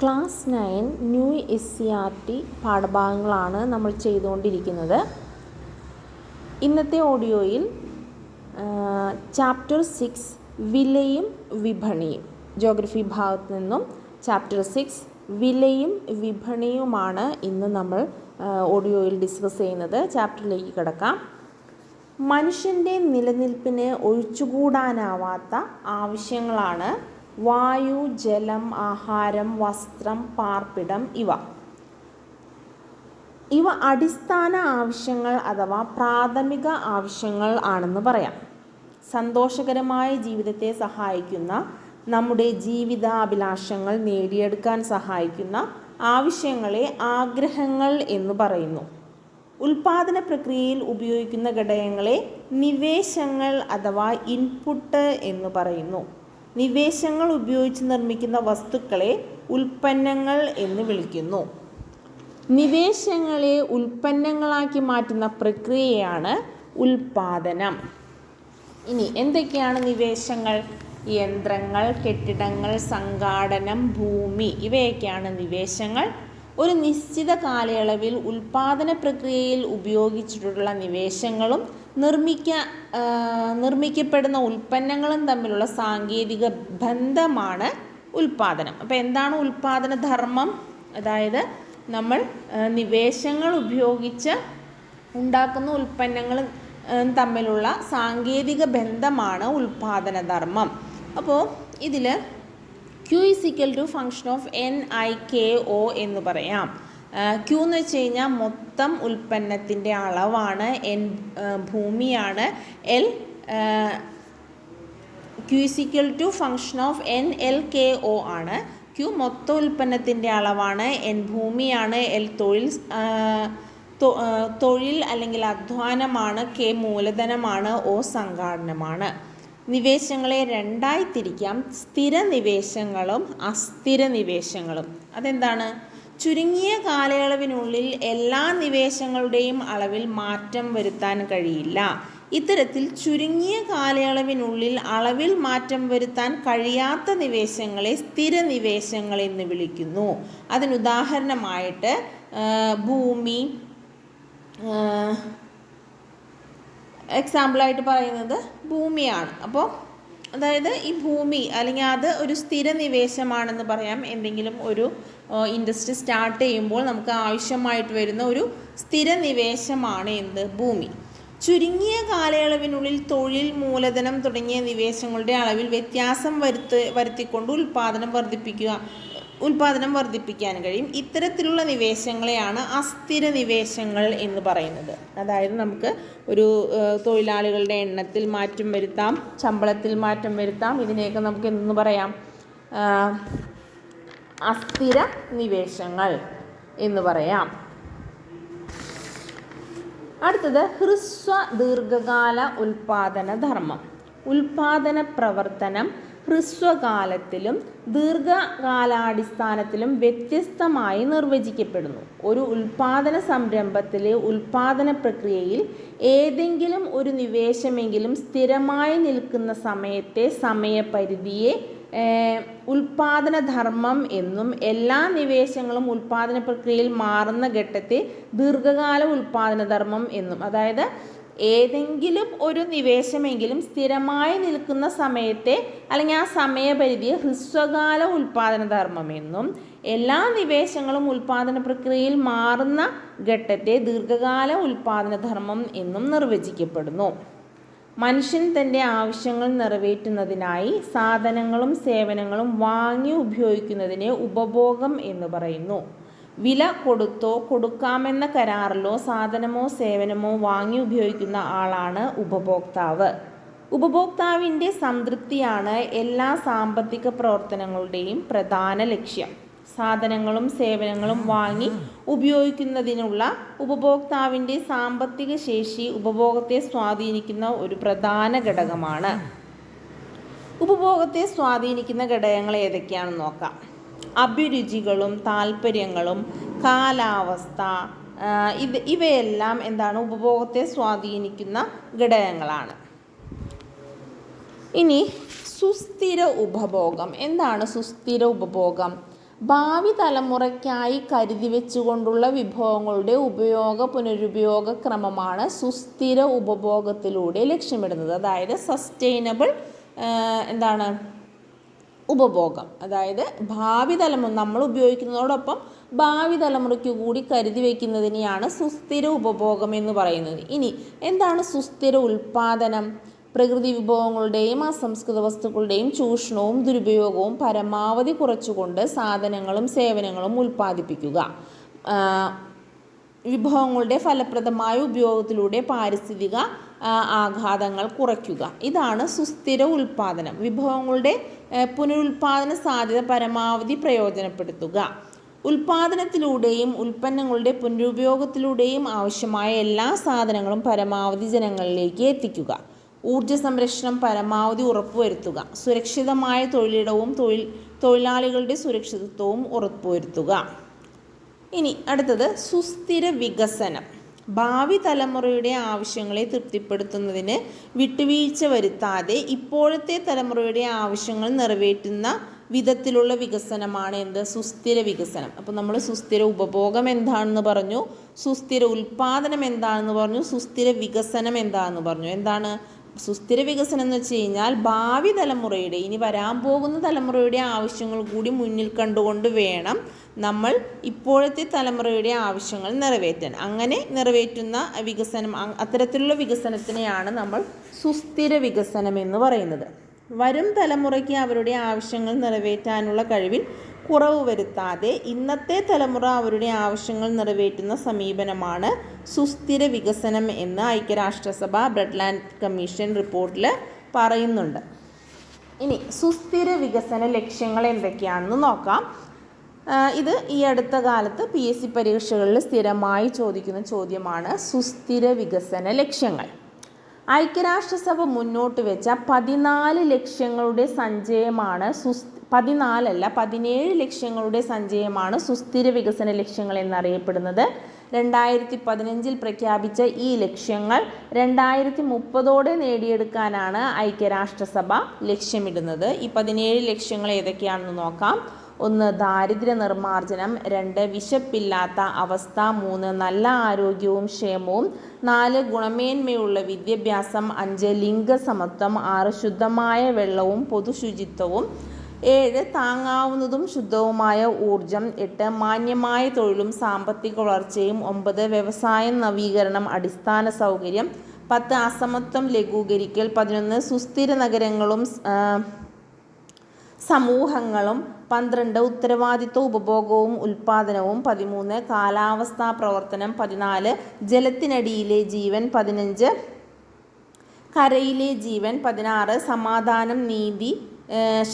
Class 9 new SCERT പാഠഭാഗങ്ങളാണ് നമ്മൾ ചെയ്തുകൊണ്ടിരിക്കുന്നത്. ഇന്നത്തെ ഓഡിയോയിൽ ചാപ്റ്റർ 6 വിലയും വിപണിയും, ജോഗ്രഫി ഭാഗത്ത് നിന്നും ചാപ്റ്റർ 6 വിലയും വിപണിയുമാണ് ഇന്ന് നമ്മൾ ഓഡിയോയിൽ ഡിസ്കസ് ചെയ്യുന്നത്. ചാപ്റ്ററിലേക്ക് കിടക്കാം. മനുഷ്യൻ്റെ നിലനിൽപ്പിന് ഒഴിച്ചുകൂടാനാവാത്ത ആവശ്യങ്ങളാണ് വായു, ജലം, ആഹാരം, വസ്ത്രം, പാർപ്പിടം. ഇവ അടിസ്ഥാന ആവശ്യങ്ങൾ അഥവാ പ്രാഥമിക ആവശ്യങ്ങൾ ആണെന്ന് പറയാം. സന്തോഷകരമായ ജീവിതത്തെ സഹായിക്കുന്ന, നമ്മുടെ ജീവിതാഭിലാഷങ്ങൾ നേടിയെടുക്കാൻ സഹായിക്കുന്ന ആവശ്യങ്ങളെ ആഗ്രഹങ്ങൾ എന്ന് പറയുന്നു. ഉൽപാദന പ്രക്രിയയിൽ ഉപയോഗിക്കുന്ന ഘടകങ്ങളെ നിവേശങ്ങൾ അഥവാ ഇൻപുട്ട് എന്ന് പറയുന്നു. നിവേശങ്ങൾ ഉപയോഗിച്ച് നിർമ്മിക്കുന്ന വസ്തുക്കളെ ഉൽപ്പന്നങ്ങൾ എന്ന് വിളിക്കുന്നു. നിവേശങ്ങളെ ഉൽപ്പന്നങ്ങളാക്കി മാറ്റുന്ന പ്രക്രിയയാണ് ഉൽപാദനം. ഇനി എന്തൊക്കെയാണ് നിവേശങ്ങൾ? യന്ത്രങ്ങൾ, കെട്ടിടങ്ങൾ, സംഘാടനം, ഭൂമി, ഇവയൊക്കെയാണ് നിവേശങ്ങൾ. ഒരു നിശ്ചിത കാലയളവിൽ ഉൽപാദന പ്രക്രിയയിൽ ഉപയോഗിച്ചിട്ടുള്ള നിവേശങ്ങളും നിർമ്മിക്കപ്പെടുന്ന ഉൽപ്പന്നങ്ങളും തമ്മിലുള്ള സാങ്കേതിക ബന്ധമാണ് ഉൽപാദനം. അപ്പോൾ എന്താണ് ഉൽപാദന ധർമ്മം? അതായത് നമ്മൾ നിവേശങ്ങൾ ഉപയോഗിച്ച് ഉണ്ടാക്കുന്ന ഉൽപ്പന്നങ്ങൾ തമ്മിലുള്ള സാങ്കേതിക ബന്ധമാണ് ഉൽപാദന ധർമ്മം. അപ്പോൾ ഇതിൽ Q = ഫങ്ഷൻ ഓഫ് NIKO എന്ന് പറയാം. Q എന്ന് വെച്ച് കഴിഞ്ഞാൽ മൊത്തം ഉൽപ്പന്നത്തിൻ്റെ അളവാണ്, N ഭൂമിയാണ്, L Q = function of NLKO ആണ്. Q മൊത്തം ഉൽപ്പന്നത്തിൻ്റെ അളവാണ്, N ഭൂമിയാണ്, L തൊഴിൽ അല്ലെങ്കിൽ അധ്വാനമാണ്, K മൂലധനമാണ്, O സംഘാടനമാണ്. നിവേശങ്ങളെ രണ്ടായി തിരിക്കാം: സ്ഥിര നിവേശങ്ങളും അസ്ഥിര നിവേശങ്ങളും. അതെന്താണ്? ചുരുങ്ങിയ കാലയളവിനുള്ളിൽ എല്ലാ നിവേശങ്ങളുടെയും അളവിൽ മാറ്റം വരുത്താൻ കഴിയില്ല. ഇത്തരത്തിൽ ചുരുങ്ങിയ കാലയളവിനുള്ളിൽ അളവിൽ മാറ്റം വരുത്താൻ കഴിയാത്ത നിവേശങ്ങളെ സ്ഥിര നിവേശങ്ങൾ എന്ന് വിളിക്കുന്നു. അതിനുദാഹരണമായിട്ട് ഭൂമി, എക്സാമ്പിളായിട്ട് പറയുന്നത് ഭൂമിയാണ്. അപ്പോൾ അതായത് ഈ ഭൂമി അല്ലെങ്കിൽ അത് ഒരു സ്ഥിര നിവേശമാണെന്ന് പറയാം. എന്തെങ്കിലും ഒരു ഇൻഡസ്ട്രി സ്റ്റാർട്ട് ചെയ്യുമ്പോൾ നമുക്ക് ആവശ്യമായിട്ട് വരുന്ന ഒരു സ്ഥിര നിവേശമാണ് എന്ത്? ഭൂമി. ചുരുങ്ങിയ കാലയളവിനുള്ളിൽ തൊഴിൽ, മൂലധനം തുടങ്ങിയ നിവേശങ്ങളുടെ അളവിൽ വ്യത്യാസം വരുത്തിക്കൊണ്ട് ഉൽപാദനം വർദ്ധിപ്പിക്കാൻ കഴിയും. ഇത്തരത്തിലുള്ള നിവേശങ്ങളെയാണ് അസ്ഥിര നിവേശങ്ങൾ എന്ന് പറയുന്നത്. അതായത് നമുക്ക് ഒരു തൊഴിലാളികളുടെ എണ്ണത്തിൽ മാറ്റം വരുത്താം, ശമ്പളത്തിൽ മാറ്റം വരുത്താം. ഇതിനെയൊക്കെ നമുക്ക് എന്തെന്ന് പറയാം? അസ്ഥിര നിവേശങ്ങൾ എന്ന് പറയാം. അടുത്തത് ഹ്രസ്വ ദീർഘകാല ഉൽപാദന ധർമ്മം. ഉൽപാദന പ്രവർത്തനം ഹ്രസ്വകാലത്തിലും ദീർഘകാലാടിസ്ഥാനത്തിലും വ്യത്യസ്തമായി നിർവചിക്കപ്പെടുന്നു. ഒരു ഉൽപാദന സംരംഭത്തിലെ ഉൽപാദന പ്രക്രിയയിൽ ഏതെങ്കിലും ഒരു നിവേശമെങ്കിലും സ്ഥിരമായി നിൽക്കുന്ന സമയത്തെ സമയപരിധിയെ ഉൽപാദന ധർമ്മം എന്നും എല്ലാ നിവേശങ്ങളും ഉൽപാദന പ്രക്രിയയിൽ മാറുന്ന ഘട്ടത്തെ ദീർഘകാല ഉൽപാദന ധർമ്മം എന്നും, അതായത് ഏതെങ്കിലും ഒരു നിവേശമെങ്കിലും സ്ഥിരമായി നിൽക്കുന്ന സമയത്തെ അല്ലെങ്കിൽ ആ സമയപരിധിയെ ഹ്രസ്വകാല ഉൽപാദന ധർമ്മം എന്നും എല്ലാ നിവേശങ്ങളും ഉൽപാദന പ്രക്രിയയിൽ മാറുന്ന ഘട്ടത്തെ ദീർഘകാല ഉൽപാദന ധർമ്മം എന്നും നിർവചിക്കപ്പെടുന്നു. മനുഷ്യൻ തൻ്റെ ആവശ്യങ്ങൾ നിറവേറ്റുന്നതിനായി സാധനങ്ങളും സേവനങ്ങളും വാങ്ങി ഉപയോഗിക്കുന്നതിനെ ഉപഭോഗം എന്ന് പറയുന്നു. വില കൊടുത്തോ കൊടുക്കാമെന്ന കരാറിലോ സാധനമോ സേവനമോ വാങ്ങി ഉപയോഗിക്കുന്ന ആളാണ് ഉപഭോക്താവ്. ഉപഭോക്താവിൻ്റെ സംതൃപ്തിയാണ് എല്ലാ സാമ്പത്തിക പ്രവർത്തനങ്ങളുടെയും പ്രധാന ലക്ഷ്യം. സാധനങ്ങളും സേവനങ്ങളും വാങ്ങി ഉപയോഗിക്കുന്നതിനുള്ള ഉപഭോക്താവിൻ്റെ സാമ്പത്തിക ശേഷി ഉപഭോഗത്തെ സ്വാധീനിക്കുന്ന ഒരു പ്രധാന ഘടകമാണ്. ഉപഭോഗത്തെ സ്വാധീനിക്കുന്ന ഘടകങ്ങൾ ഏതൊക്കെയാണെന്ന് നോക്കാം. അഭിരുചികളും താല്പര്യങ്ങളും കാലാവസ്ഥ, ഇവയെല്ലാം എന്താണ്? ഉപഭോഗത്തെ സ്വാധീനിക്കുന്ന ഘടകങ്ങളാണ്. ഇനി സുസ്ഥിര ഉപഭോഗം. എന്താണ് സുസ്ഥിര ഉപഭോഗം? ഭാവി തലമുറയ്ക്കായി കരുതി വെച്ചുകൊണ്ടുള്ള വിഭവങ്ങളുടെ പുനരുപയോഗ ക്രമമാണ് സുസ്ഥിര ഉപഭോഗത്തിലൂടെ ലക്ഷ്യമിടുന്നത്. അതായത് സസ്റ്റൈനബിൾ ഉപഭോഗം. അതായത് ഭാവി തലമുറ നമ്മൾ ഉപയോഗിക്കുന്നതോടൊപ്പം ഭാവി തലമുറയ്ക്ക് കൂടി കരുതി വയ്ക്കുന്നതിനെയാണ് സുസ്ഥിര ഉപഭോഗം എന്ന് പറയുന്നത്. ഇനി എന്താണ് സുസ്ഥിര ഉൽപ്പാദനം? പ്രകൃതി വിഭവങ്ങളുടെയും അസംസ്കൃത വസ്തുക്കളുടെയും ചൂഷണവും ദുരുപയോഗവും പരമാവധി കുറച്ചുകൊണ്ട് സാധനങ്ങളും സേവനങ്ങളും ഉൽപ്പാദിപ്പിക്കുക. വിഭവങ്ങളുടെ ഫലപ്രദമായ ഉപയോഗത്തിലൂടെ പാരിസ്ഥിതിക ആഘാതങ്ങൾ കുറയ്ക്കുക. ഇതാണ് സുസ്ഥിര ഉൽപ്പാദനം. വിഭവങ്ങളുടെ പുനരുൽപാദന സാധ്യത പരമാവധി പ്രയോജനപ്പെടുത്തുക. ഉൽപാദനത്തിലൂടെയും ഉൽപ്പന്നങ്ങളുടെ പുനരുപയോഗത്തിലൂടെയും ആവശ്യമായ എല്ലാ സാധനങ്ങളും പരമാവധി ജനങ്ങളിലേക്ക് എത്തിക്കുക. ഊർജ്ജ സംരക്ഷണം പരമാവധി ഉറപ്പുവരുത്തുക. സുരക്ഷിതമായ തൊഴിലിടവും തൊഴിലാളികളുടെ സുരക്ഷിതത്വവും ഉറപ്പുവരുത്തുക. ഇനി അടുത്തത് സുസ്ഥിര വികസനം. ഭാവി തലമുറയുടെ ആവശ്യങ്ങളെ തൃപ്തിപ്പെടുത്തുന്നതിന് വിട്ടുവീഴ്ച വരുത്താതെ ഇപ്പോഴത്തെ തലമുറയുടെ ആവശ്യങ്ങൾ നിറവേറ്റുന്ന വിധത്തിലുള്ള വികസനമാണ് സുസ്ഥിര വികസനം. അപ്പോൾ നമ്മൾ സുസ്ഥിര ഉപഭോഗം എന്താണെന്ന് പറഞ്ഞു, സുസ്ഥിര ഉൽപ്പാദനം എന്താണെന്ന് പറഞ്ഞു, സുസ്ഥിര വികസനം എന്താണെന്ന് പറഞ്ഞു. എന്താണ് സുസ്ഥിര വികസനം എന്ന് വെച്ച് കഴിഞ്ഞാൽ ഭാവി തലമുറയുടെ, ഇനി വരാൻ പോകുന്ന തലമുറയുടെ ആവശ്യങ്ങൾ കൂടി മുന്നിൽ കണ്ടുകൊണ്ട് വേണം നമ്മൾ ഇപ്പോഴത്തെ തലമുറയുടെ ആവശ്യങ്ങൾ നിറവേറ്റാൻ. അങ്ങനെ നിറവേറ്റുന്ന വികസനം, അത്തരത്തിലുള്ള വികസനത്തിനെയാണ് നമ്മൾ സുസ്ഥിര വികസനം എന്ന് പറയുന്നത്. വരും തലമുറയ്ക്ക് അവരുടെ ആവശ്യങ്ങൾ നിറവേറ്റാനുള്ള കഴിവിൽ കുറവ് വരുത്താതെ ഇന്നത്തെ തലമുറ അവരുടെ ആവശ്യങ്ങൾ നിറവേറ്റുന്ന സമീപനമാണ് സുസ്ഥിര വികസനം എന്ന് ഐക്യരാഷ്ട്രസഭ ബ്രഡ്ലാൻഡ് കമ്മീഷൻ റിപ്പോർട്ടിൽ പറയുന്നുണ്ട്. ഇനി സുസ്ഥിര വികസന ലക്ഷ്യങ്ങൾ എന്തൊക്കെയാണെന്ന് നോക്കാം. ഇത് ഈ അടുത്ത കാലത്ത് PSC പരീക്ഷകളിൽ സ്ഥിരമായി ചോദിക്കുന്ന ചോദ്യമാണ്. സുസ്ഥിര വികസന ലക്ഷ്യങ്ങൾ ഐക്യരാഷ്ട്രസഭ മുന്നോട്ട് വെച്ച 14 ലക്ഷ്യങ്ങളുടെ സഞ്ചയമാണ് 17 ലക്ഷ്യങ്ങളുടെ സഞ്ചയമാണ് സുസ്ഥിര വികസന ലക്ഷ്യങ്ങൾ എന്നറിയപ്പെടുന്നത്. 2015 പ്രഖ്യാപിച്ച ഈ ലക്ഷ്യങ്ങൾ 2030 നേടിയെടുക്കാനാണ് ഐക്യരാഷ്ട്രസഭ ലക്ഷ്യമിടുന്നത്. ഈ 17 ലക്ഷ്യങ്ങൾ ഏതൊക്കെയാണെന്ന് നോക്കാം. 1. ദാരിദ്ര്യ നിർമ്മാർജ്ജനം. 2. വിശപ്പില്ലാത്ത അവസ്ഥ. 3. നല്ല ആരോഗ്യവും ക്ഷേമവും. 4. ഗുണമേന്മയുള്ള വിദ്യാഭ്യാസം. 5. ലിംഗസമത്വം. 6. ശുദ്ധമായ വെള്ളവും പൊതുശുചിത്വവും. 7. താങ്ങാവുന്നതും ശുദ്ധവുമായ ഊർജം. 8. മാന്യമായ തൊഴിലും സാമ്പത്തിക വളർച്ചയും. 9. വ്യവസായം നവീകരണം അടിസ്ഥാന സൗകര്യം. 10. അസമത്വം ലഘൂകരിക്കൽ. 11. സുസ്ഥിര നഗരങ്ങളും സമൂഹങ്ങളും. 12. ഉത്തരവാദിത്വ ഉപഭോഗവും ഉൽപ്പാദനവും. 13. കാലാവസ്ഥാ പ്രവർത്തനം. 14. ജലത്തിനടിയിലെ ജീവൻ. 15. കരയിലെ ജീവൻ. 16. സമാധാനം, നീതി,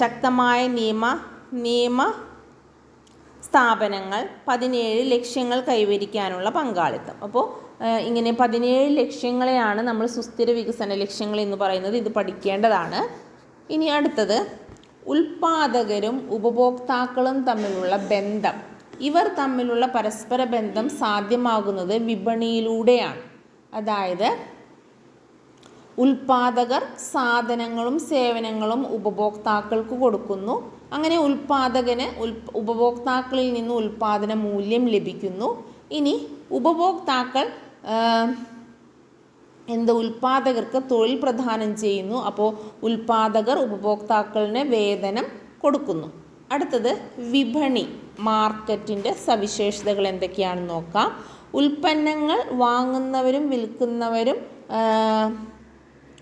ശക്തമായ നിയമ സ്ഥാപനങ്ങൾ. 17. ലക്ഷ്യങ്ങൾ കൈവരിക്കാനുള്ള പങ്കാളിത്തം. അപ്പോൾ ഇങ്ങനെ 17 ലക്ഷ്യങ്ങളെയാണ് നമ്മൾ സുസ്ഥിര വികസന ലക്ഷ്യങ്ങൾ എന്ന് പറയുന്നത്. ഇത് പഠിക്കേണ്ടതാണ്. ഇനി അടുത്തത് ഉൽപാദകരും ഉപഭോക്താക്കളും തമ്മിലുള്ള ബന്ധം. ഇവർ തമ്മിലുള്ള പരസ്പര ബന്ധം സാധ്യമാകുന്നത് വിപണിയിലൂടെയാണ്. അതായത് ഉൽപാദകർ സാധനങ്ങളും സേവനങ്ങളും ഉപഭോക്താക്കൾക്ക് കൊടുക്കുന്നു. അങ്ങനെ ഉൽപാദകന് ഉപഭോക്താക്കളിൽ നിന്ന് ഉൽപാദന മൂല്യം ലഭിക്കുന്നു. ഇനി ഉപഭോക്താക്കൾ ഉൽപാദകർക്ക് തൊഴിൽ പ്രദാനം ചെയ്യുന്നു. അപ്പോൾ ഉൽപാദകർ ഉപഭോക്താക്കളിന് വേതനം കൊടുക്കുന്നു. അടുത്തത് വിപണി, മാർക്കറ്റിൻ്റെ സവിശേഷതകൾ എന്തൊക്കെയാണെന്ന് നോക്കാം. ഉൽപ്പന്നങ്ങൾ വാങ്ങുന്നവരും വിൽക്കുന്നവരും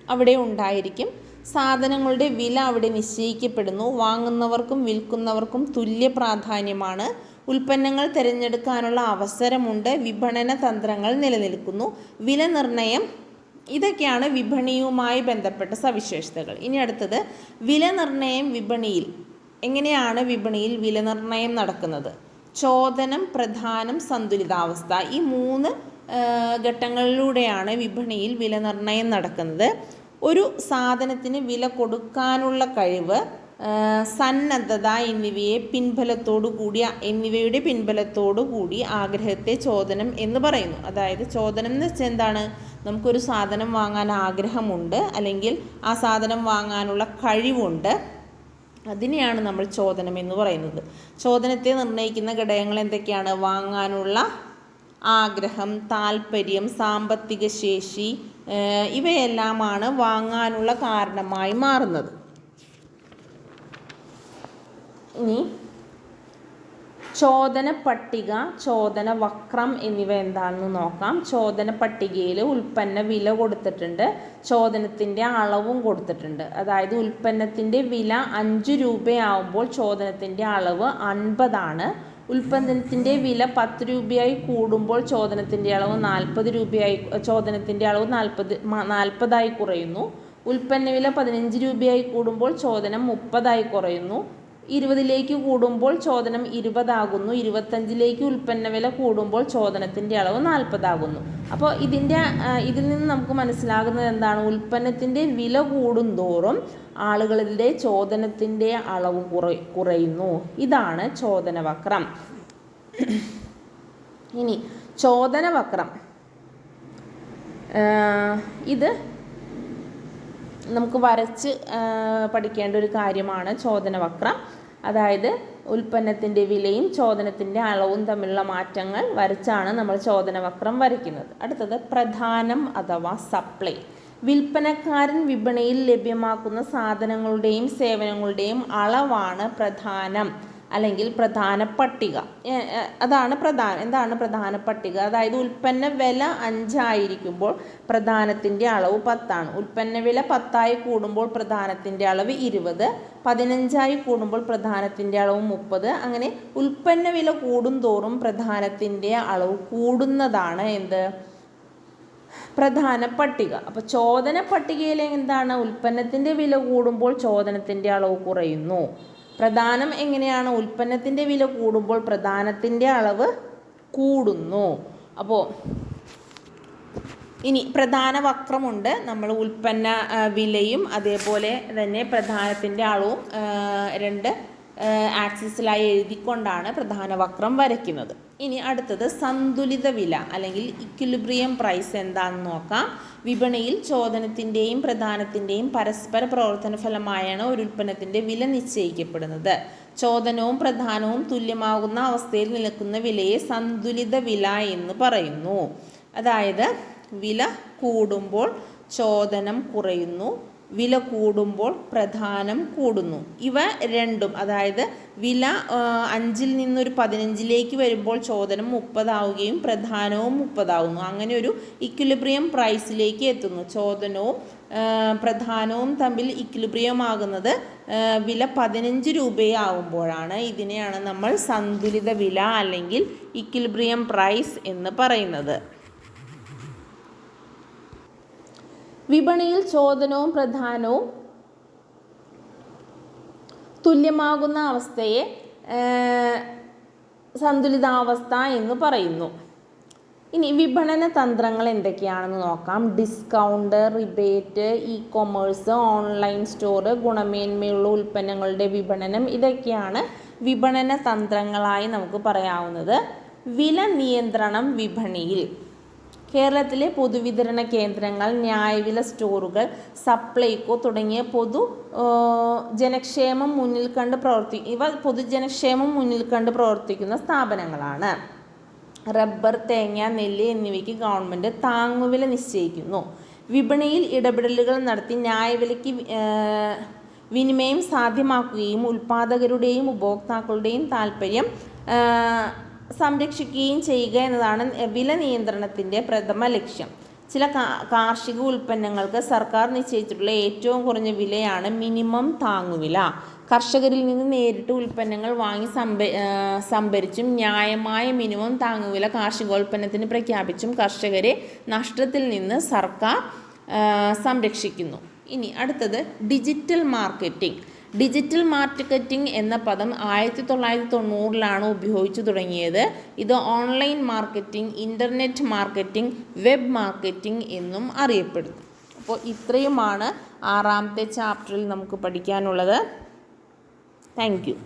അവിടെ ഉണ്ടായിരിക്കും. സാധനങ്ങളുടെ വില അവിടെ നിശ്ചയിക്കപ്പെടുന്നു. വാങ്ങുന്നവർക്കും വിൽക്കുന്നവർക്കും തുല്യ പ്രാധാന്യമാണ്. ഉൽപ്പന്നങ്ങൾ തിരഞ്ഞെടുക്കാനുള്ള അവസരമുണ്ട്. വിപണന തന്ത്രങ്ങൾ നിലനിൽക്കുന്നു. വില നിർണ്ണയം. ഇതൊക്കെയാണ് വിപണിയുമായി ബന്ധപ്പെട്ട സവിശേഷതകൾ. ഇനി അടുത്തത് വില നിർണ്ണയം. വിപണിയിൽ എങ്ങനെയാണ് വിപണിയിൽ വില നിർണ്ണയം നടക്കുന്നത്? ചോദനം, പ്രധാനം, സന്തുലിതാവസ്ഥ. ഈ 3 ഘട്ടങ്ങളിലൂടെയാണ് വിപണിയിൽ വില നിർണ്ണയം നടക്കുന്നത്. ഒരു സാധനത്തിന് വില കൊടുക്കാനുള്ള കഴിവ്, സന്നദ്ധത എന്നിവയുടെ പിൻബലത്തോടു കൂടി ആഗ്രഹത്തെ ചോദനം എന്ന് പറയുന്നു. അതായത് ചോദനം എന്ന് വെച്ചാൽ എന്താണ്? നമുക്കൊരു സാധനം വാങ്ങാൻ ആഗ്രഹമുണ്ട്, അല്ലെങ്കിൽ ആ സാധനം വാങ്ങാനുള്ള കഴിവുണ്ട്. അതിനെയാണ് നമ്മൾ ചോദനം എന്ന് പറയുന്നത്. ചോദനത്തെ നിർണ്ണയിക്കുന്ന ഘടകങ്ങൾ എന്തൊക്കെയാണ്? വാങ്ങാനുള്ള ആഗ്രഹം, താല്പര്യം, സാമ്പത്തിക ശേഷി, ഇവയെല്ലാമാണ് വാങ്ങാനുള്ള കാരണമായി മാറുന്നത്. ഇനി ചോദന പട്ടിക, ചോദന വക്രം എന്നിവ എന്താണെന്ന് നോക്കാം. ചോദന പട്ടികയിൽ ഉൽപ്പന്ന വില കൊടുത്തിട്ടുണ്ട്, ചോദനത്തിൻ്റെ അളവും കൊടുത്തിട്ടുണ്ട്. അതായത് ഉൽപ്പന്നത്തിൻ്റെ വില 5 രൂപയാവുമ്പോൾ ചോദനത്തിൻ്റെ അളവ് 50 ആണ്. ഉൽപ്പന്നത്തിൻ്റെ വില 10 രൂപയായി കൂടുമ്പോൾ ചോദനത്തിൻ്റെ അളവ് 40 രൂപയായി ചോദനത്തിൻ്റെ അളവ് 40 കുറയുന്നു. ഉൽപ്പന്ന വില 15 രൂപയായി കൂടുമ്പോൾ ചോദനം 30 കുറയുന്നു. 20 കൂടുമ്പോൾ ചോദനം 20 ആകുന്നു. 25 ഉൽപ്പന്ന വില കൂടുമ്പോൾ ചോദനത്തിൻ്റെ അളവ് 40 ആകുന്നു. അപ്പോൾ ഇതിൽ നിന്ന് നമുക്ക് മനസ്സിലാകുന്നത് എന്താണ്? ഉൽപ്പന്നത്തിൻ്റെ വില കൂടുന്തോറും ആളുകളുടെ ചോദനത്തിൻ്റെ അളവ് കുറയുന്നു. ഇതാണ് ചോദനവക്രം. ഇനി ചോദനവക്രം ഇത് നമുക്ക് വരച്ച് പഠിക്കേണ്ട ഒരു കാര്യമാണ് ചോദനവക്രം. അതായത് ഉൽപ്പന്നത്തിൻ്റെ വിലയും ചോദനത്തിൻ്റെ അളവും തമ്മിലുള്ള മാറ്റങ്ങൾ വരച്ചാണ് നമ്മൾ ചോദനവക്രം വരയ്ക്കുന്നത്. അടുത്തത് പ്രധാനം അഥവാ സപ്ലൈ. വിൽപ്പനക്കാരൻ വിപണിയിൽ ലഭ്യമാക്കുന്ന സാധനങ്ങളുടെയും സേവനങ്ങളുടെയും അളവാണ് പ്രധാനം അല്ലെങ്കിൽ പ്രധാന പട്ടിക. എന്താണ് പ്രധാന പട്ടിക? അതായത് ഉൽപ്പന്ന വില 5 ആയിരിക്കുമ്പോൾ പ്രധാനത്തിൻ്റെ അളവ് 10 ആണ്. ഉൽപ്പന്ന വില 10 കൂടുമ്പോൾ പ്രധാനത്തിൻ്റെ അളവ് 20, 15 കൂടുമ്പോൾ പ്രധാനത്തിൻ്റെ അളവ് 30. അങ്ങനെ ഉൽപ്പന്ന വില കൂടുന്തോറും പ്രധാനത്തിൻ്റെ അളവ് കൂടുന്നതാണ് എന്ത്? പ്രധാന പട്ടിക. അപ്പോൾ ചോദന പട്ടികയിൽ എന്താണ്? ഉൽപ്പന്നത്തിൻ്റെ വില കൂടുമ്പോൾ ചോദനത്തിൻ്റെ അളവ് കുറയുന്നു. പ്രധാനം എങ്ങനെയാണ്? ഉൽപ്പന്നത്തിൻ്റെ വില കൂടുമ്പോൾ പ്രധാനത്തിൻ്റെ അളവ് കൂടുന്നു. അപ്പോൾ ഇനി പ്രധാന വക്രമുണ്ട്. നമ്മൾ ഉൽപ്പന്ന വിലയും അതേപോലെ തന്നെ പ്രധാനത്തിൻ്റെ അളവും 2 ആക്സിസിലായി എഴുതിക്കൊണ്ടാണ് പ്രധാന വക്രം വരയ്ക്കുന്നത്. ഇനി അടുത്തത് സന്തുലിത വില അല്ലെങ്കിൽ ഇക്വിലിബ്രിയം പ്രൈസ് എന്താണെന്ന് നോക്കാം. വിപണിയിൽ ചോദനത്തിൻ്റെയും പ്രധാനത്തിൻ്റെയും പരസ്പര പ്രവർത്തന ഫലമായാണ് ഒരു ഉൽപ്പന്നത്തിൻ്റെ വില നിശ്ചയിക്കപ്പെടുന്നത്. ചോദനവും പ്രധാനവും തുല്യമാകുന്ന അവസ്ഥയിൽ നിൽക്കുന്ന വിലയെ സന്തുലിത വില എന്ന് പറയുന്നു. അതായത് വില കൂടുമ്പോൾ ചോദനം കുറയുന്നു, വില കൂടുമ്പോൾ പ്രധാനം കൂടുന്നു. ഇവ രണ്ടും, അതായത് വില 5-ൽ നിന്നൊരു 15-ലേക്ക് വരുമ്പോൾ ചോദനം 30 ആവുകയും പ്രധാനവും 30 ആവുന്നു. അങ്ങനെ ഒരു ഇക്വിലിബ്രിയം പ്രൈസിലേക്ക് എത്തുന്നു. ചോദനവും പ്രധാനവും തമ്മിൽ ഇക്വിലിബ്രിയം ആകുന്നത് വില 15 രൂപയാവുമ്പോഴാണ്. ഇതിനെയാണ് നമ്മൾ സന്തുലിത വില അല്ലെങ്കിൽ ഇക്വിലിബ്രിയം പ്രൈസ് എന്ന് പറയുന്നത്. വിപണിയിൽ ചോദനവും പ്രധാനവും തുല്യമാകുന്ന അവസ്ഥയെ സന്തുലിതാവസ്ഥ എന്ന് പറയുന്നു. ഇനി വിപണന തന്ത്രങ്ങൾ എന്തൊക്കെയാണെന്ന് നോക്കാം. Discount, rebate, e-commerce, online store, ഗുണമേന്മയുള്ള ഉൽപ്പന്നങ്ങളുടെ വിപണനം, ഇതൊക്കെയാണ് വിപണന തന്ത്രങ്ങളായി നമുക്ക് പറയാവുന്നത്. വില നിയന്ത്രണം വിപണിയിൽ കേരളത്തിലെ പൊതുവിതരണ കേന്ദ്രങ്ങൾ, ന്യായവില സ്റ്റോറുകൾ, സപ്ലൈകോ തുടങ്ങിയ പൊതുജനക്ഷേമം മുന്നിൽ കണ്ട് പ്രവർത്തിക്കുന്ന സ്ഥാപനങ്ങളാണ്. റബ്ബർ, തേങ്ങ, നെല്ല് എന്നിവയ്ക്ക് ഗവൺമെൻറ് താങ്ങുവില നിശ്ചയിക്കുന്നു. വിപണിയിൽ ഇടപെടലുകൾ നടത്തി ന്യായവിലയ്ക്ക് വിനിമയം സാധ്യമാക്കുകയും ഉൽപ്പാദകരുടെയും ഉപഭോക്താക്കളുടെയും താൽപ്പര്യം സംരക്ഷിക്കുകയും ചെയ്യുക എന്നതാണ് വില നിയന്ത്രണത്തിൻ്റെ പ്രഥമ ലക്ഷ്യം. ചില കാർഷിക ഉൽപ്പന്നങ്ങൾക്ക് സർക്കാർ നിശ്ചയിച്ചിട്ടുള്ള ഏറ്റവും കുറഞ്ഞ വിലയാണ് മിനിമം താങ്ങുവില. കർഷകരിൽ നിന്ന് നേരിട്ട് ഉൽപ്പന്നങ്ങൾ വാങ്ങി സംഭരിച്ചും ന്യായമായ മിനിമം താങ്ങുവില കാർഷികോൽപ്പന്നത്തിന് പ്രഖ്യാപിച്ചും കർഷകരെ നഷ്ടത്തിൽ നിന്ന് സർക്കാർ സംരക്ഷിക്കുന്നു. ഇനി അടുത്തത് ഡിജിറ്റൽ മാർക്കറ്റിംഗ്. ഡിജിറ്റൽ മാർക്കറ്റിംഗ് എന്ന പദം 1990-ലാണ് ഉപയോഗിച്ചു തുടങ്ങിയത്. ഇത് online marketing, internet marketing, web marketing എന്നും അറിയപ്പെടുന്നു. അപ്പോൾ ഇത്രയുമാണ് 6ാമത്തെ ചാപ്റ്ററിൽ നമുക്ക് പഠിക്കാനുള്ളത്. Thank you.